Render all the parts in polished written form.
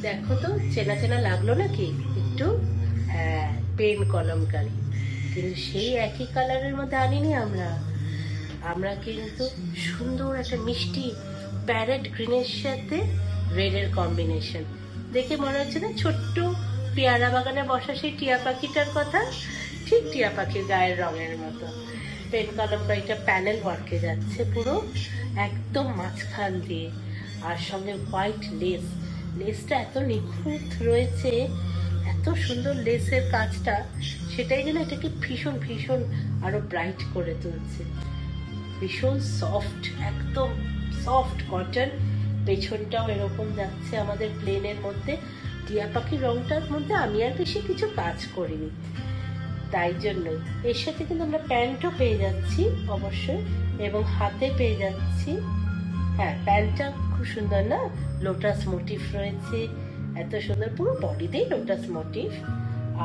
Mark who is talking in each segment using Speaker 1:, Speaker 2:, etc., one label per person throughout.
Speaker 1: দেখো তো চেনা চেনা লাগলো নাকি একটু? হ্যাঁ, পেন কলমকারি। কিন্তু সেই একই কালারের মধ্যে আনিনি আমরা। আমরা কিন্তু সুন্দর একটা মিষ্টি প্যারেট গ্রিনের সাথে রেডের কম্বিনেশন। দেখে মনে হচ্ছে না ছোট্ট পেয়ারা বাগানে বসা সেই টিয়া পাখিটার কথা? ঠিক টিয়া পাখির গায়ের রঙের মতো। পেন কলমকারিটা প্যানেল ওয়ার্কে যাচ্ছে পুরো একদম মাঝখান দিয়ে, আর সঙ্গে হোয়াইট লেস। লেসটা এত নিখুঁত রয়েছে, এত সুন্দর লেসের কাজটা, সেটাই যেন এটাকে ভীষণ ভীষণ আরো ব্রাইট করে তুলছে। ভীষণ সফট, একদম সফট কটন। পেছনটাও এরকম যাচ্ছে আমাদের প্লেনের মধ্যে। টিয়া পাখির রংটার মধ্যে আমি আর বেশি কিছু কাজ করিনি, তাই জন্যই এর সাথে কিন্তু আমরা প্যান্টও পেয়ে যাচ্ছি অবশ্যই, এবং হাতে পেয়ে যাচ্ছি। হ্যাঁ, প্যান্টটা খুব সুন্দর না, লোটাস মোটিভ রয়েছে, এত সুন্দর পুরো বডিতেই লোটাস মোটিভ।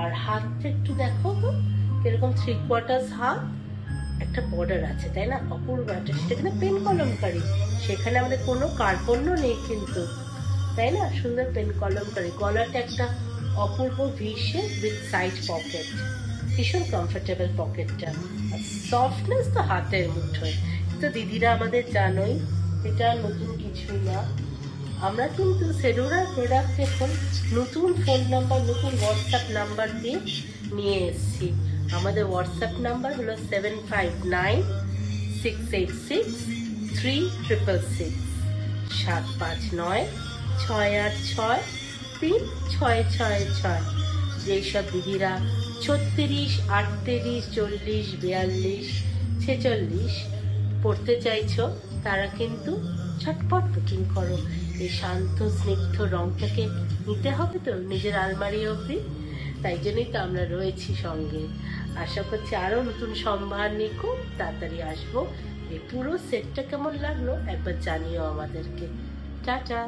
Speaker 1: আর হাতটা একটু দেখো তো কিরকম 3/4 হাত, একটা বর্ডার আছে, তাই না? অপূর্ব একটা, সেটা কিন্তু পেন কলমকারি, সেখানে আমাদের কোনো কার্পণ্য নেই কিন্তু, তাই না? সুন্দর পেন কলমকারি। গলাটা একটা অপূর্ব V shape with side pocket, ভীষণ কমফোর্টেবল পকেটটা। আর সফটনেস তো হাতের মুঠোয়। তো দিদিরা আমাদের জানোই, এটা নতুন কিছু না। আমরা কিন্তু সেলুলার প্রোডাক্ট এখন নতুন ফোন নাম্বার, নতুন হোয়াটসঅ্যাপ নাম্বার দিয়ে নিয়ে এসেছি। আমাদের হোয়াটসঅ্যাপ নাম্বার হলো 7596863666, 759686366। যেসব দিদিরা 36, 38, 40, 42, 46 পড়তে চাইছো, তারা কিন্তু ঝটপট বুকিং করো। এই শান্ত স্নিগ্ধ রংটাকে নিতে হবে তো নিজের আলমারি অবধি, তাই জন্যই তো আমরা রয়েছি সঙ্গে। আশা করছি আরো নতুন সম্ভার নিয়ে খুব তাড়াতাড়ি আসবো। এই পুরো সেটটা কেমন লাগলো একবার জানিও আমাদেরকে। টাটা।